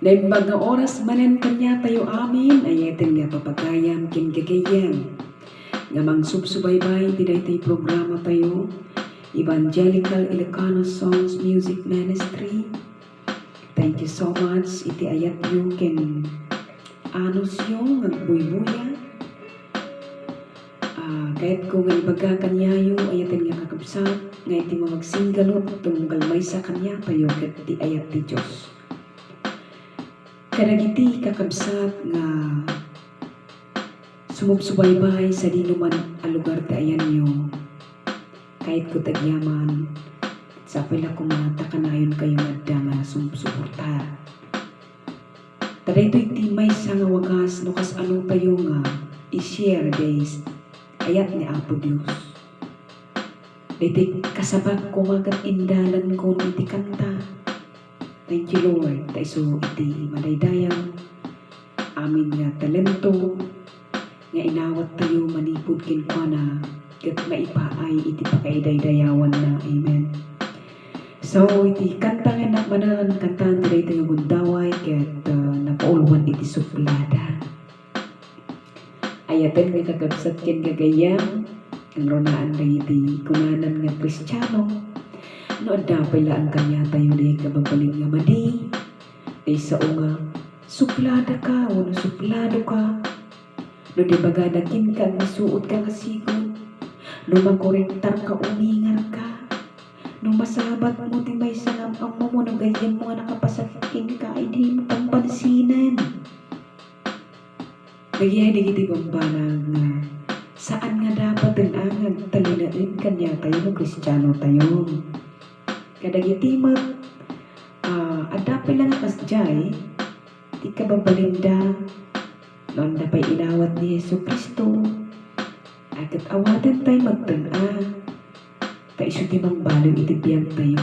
Dahil mga oras manen kanya tayo amin, ayatin nga papagayam kin gagayan. Ngamang subsubaybay, tiday tayo programa tayo, Evangelical Ilocano Songs Music Ministry. Thank you so much, iti ayat yu ken anos yung magbuybuya. Kahit ko nga ibaga kanyayo, ayatin nga kakabsat, nga iti mamagsingalot, tunggal may sa kanya tayo, ket ti ayat ti Diyos. Kadagiti kakabsat nga sumubsubaybay sa dinuman a lugar ti ayan nyo, kahit ko tagyaman, sa pila kumata kanayon kayo nga nga sumsuporta. Taday ito'y timay sa nga wagas, no kas ano tayo nga i-share days, ayat ni Apo Diyos. Iti kasabak ko magat indalan ko iti kanta. Thank you Lord, taiso iti madaydayaw, amin nga talento, nga inawat tayo manipod kinkwana, kat maipaay iti pakaidaydayawan na, amen. So iti kanta nga nakmanan, kanta nila iti nga gundaway, kat napauluan iti suplada. Ayaten nga kakabsat ken gagayam, ang ronaan na iti kunanan nga Kristiyano, no adapay laan kanya tayo na kababalin nga madi, ay sa nga suplada ka, wano suplado ka, no di bagadakin ka, masuot ka kasigod, no makorektar ka, umingar ka, no masabat mo, di may sanam ang mo, no ganyan mo nga nakapasakin ka, ay di mo pampansinan. Nagyay iti pambanag na saan nga dapat ang angag talinain kanya tayo ng Kristiyano tayo. Kadagiti mat adapay lang kasjay di ka babalinda noon dapay inawat ni Yesu Kristo agad awaten tayo magtana ta iso di mangbaliw iti biyag tayo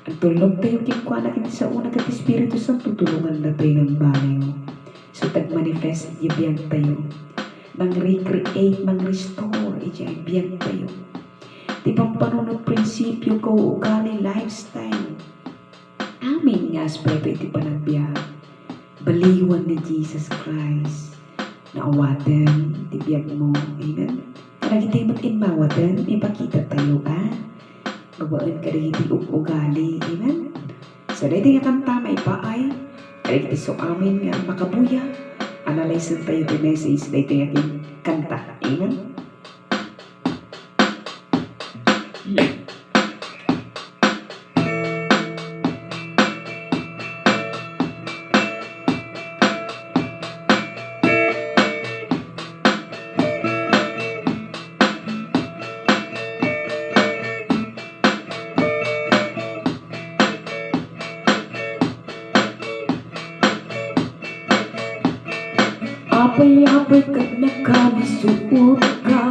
ang tulog tayo kinkwana kiti sa una kat Espiritu Santo tulungan na tayo ng baliw so tag-manifest iti biyag tayo mang-recreate, mang-restore iti biyag tayo di pampanunod prinsipyo ko ugali lifestyle amin nga aspeto iti panagbiag baliwan ni Jesus Christ na awaten iti biyag mo, amen. Kadagiti mat inmawaten ipakita tayo babaan kadagiti ugali, amen. So dahiti nga kanta maipaay kadagiti so amin nga makabuya analyze tayo ti message dahiti nga kanta, amen. Apay-apay kat nagkalisuot ka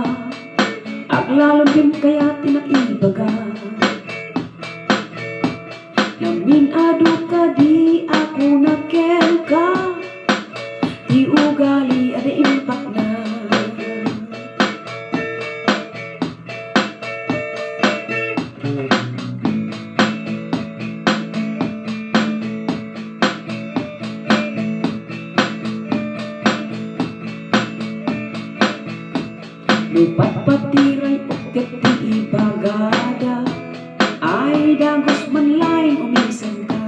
aglalo din kaya tinakibaga namin ado ka di ako nakel ka di ugali ada impak na lupat patiray uket ti ibagada ay dagos man lain umisan ka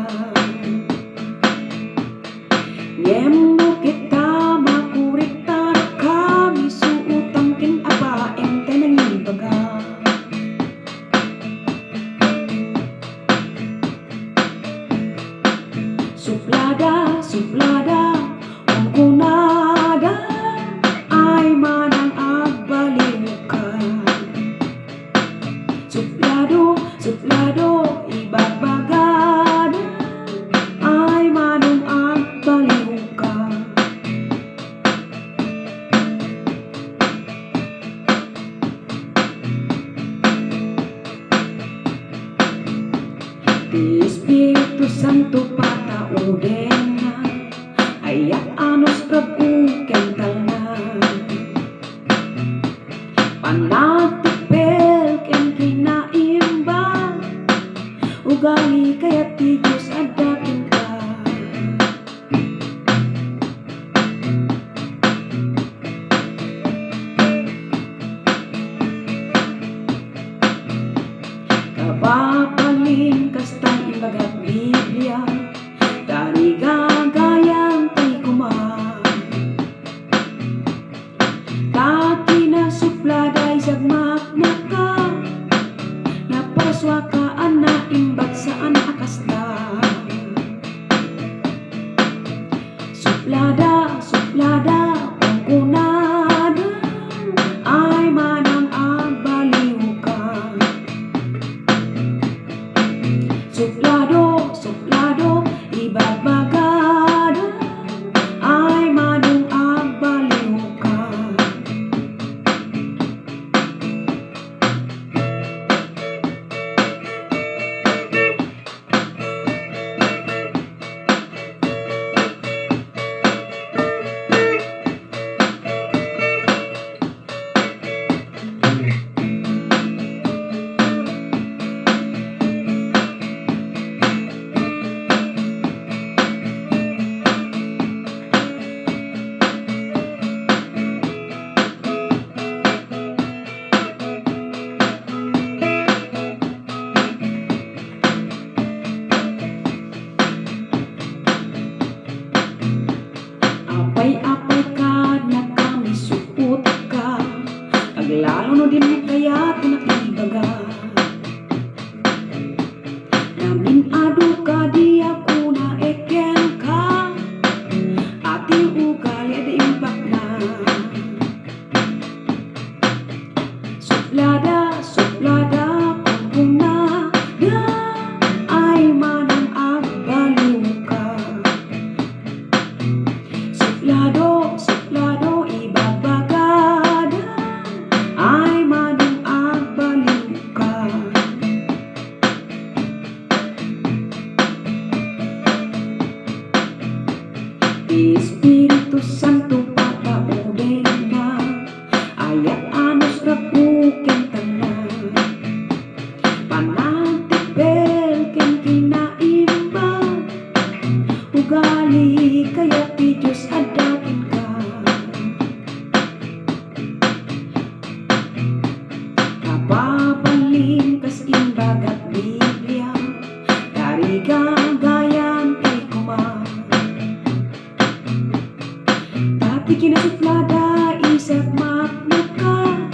yemno kita makuriktar kami suutang kin apaem tenang ibaga suplada suplada ungkunada ay manang agbaliw ka suplado suplado ibagbagada ay manang agbaliw ka di Espiritu Santo patauden na ayak anos kabuken talna panagtipel ken kinaimba ugali kaya ti Diyos adakin ka imbagat Biblia, dari gagayang tay kuma. Taki na supladay sagmak maka, napaswakaan na imbag saan akasda. Suplada, suplada, pangkunada, ay manang agbaliw ka. Suplado, suplado, ibagbagada, ay manang agbaliw ka. Apay-apay ka, nakamisuot ka, paglalo no din mo kaya't nakibaga. Namin adu ka, di ako na eken ka, ati ugali ada impak na. Suplada, suplada, pangkunada, ay manang agbaliw ka. Suplado, suplado, ibagbagada, ay manang agbaliw ka. Espiritu Santo patauden na, ayat anos rapuken tanan. Panagtipel ken kinaimbag, ugali kaya ti Diyos adakin ka. Kapabalin kas imbagat Biblia, dari gagayan ti kuma. Tapi kinasuplada isag makmaka,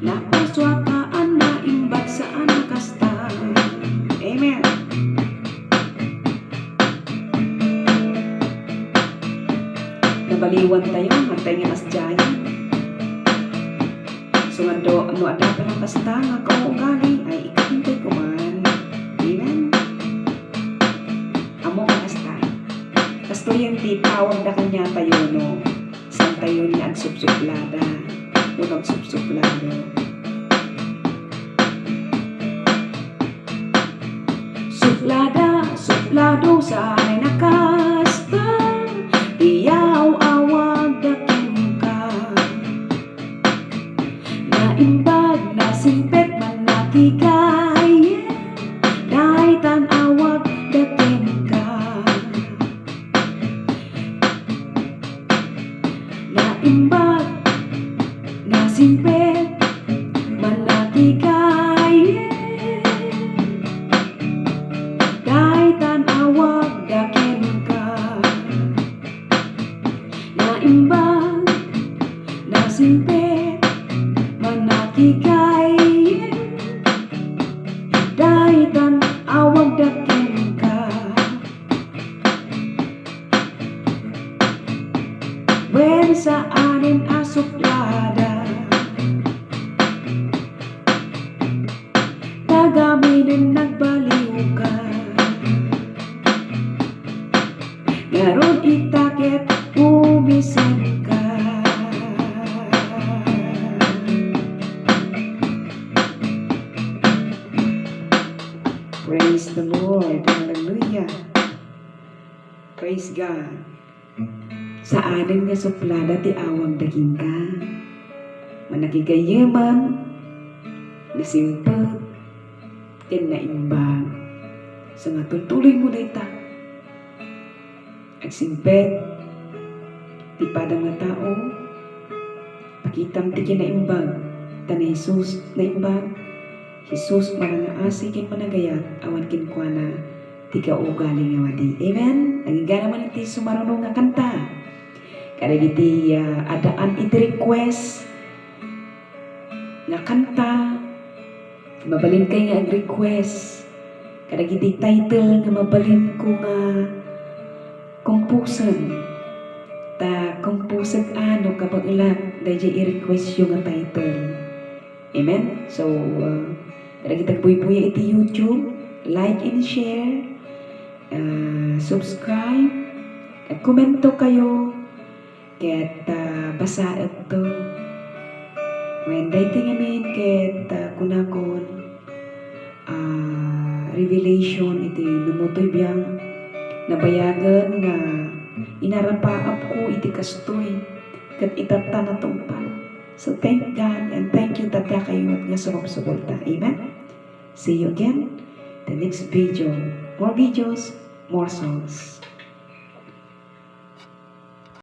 napaswakaan na imbag saan nakasta. Amen. Nabaliwan tayo, hantay nga asdyan. So ano ada pa ng kasta nga kaugali, ay ikantay ko man. Amen. Amo ang kasta. Kasto yung titawag na kanya tayo, no? San tayo niya ang subsuplada. Unang subsuplado. Suplada, suplado, sana'y nakasta, iyaw awag daking ka. Naimbag na simpet man nakikay, dahi tanawag daking ka. Naimbag na simpet man nakikay, dahi tanawag daking ka. Naimbag na simpet man nakikay, dahi tanawag daking ka. Wen sa anin asuplada, tagaminin nagbaliw ka. Ngaron itakit umisin ka. Praise the Lord. Hallelujah. Praise God. Sa anin nga suplada ti awang daging ka, managigayaman, nasimpag, ken naimbag. So nga tutuloy mo na ita. Agsimpet, ti padang nga tao, pakitam ti kinaimbag, ta na Jesus naimbag, Jesus manangaasikin managayat awan kinkwana tiga ugali nga wadi. Amen. Nagigana man iti sumarunong nga kanta. Kadagiti adaan iti request nga kanta. Mabalin kay nga ag-request. Kadagiti title nga mabalin ko nga composen. Ta composen ano kapag ilag dahil i-request yung nga title. Amen. So kadagiti buy-buya iti YouTube, like and share, subscribe, at komento kayo, ket basa ito. When dating amin ket kunakon revelation iti numutoy biyang nabayagan nga inarapaap ko iti kastoy ket itata na tungpal. So thank God and thank you tata kayo nga sumupsuporta. Amen. See you again the next video. More videos, more songs.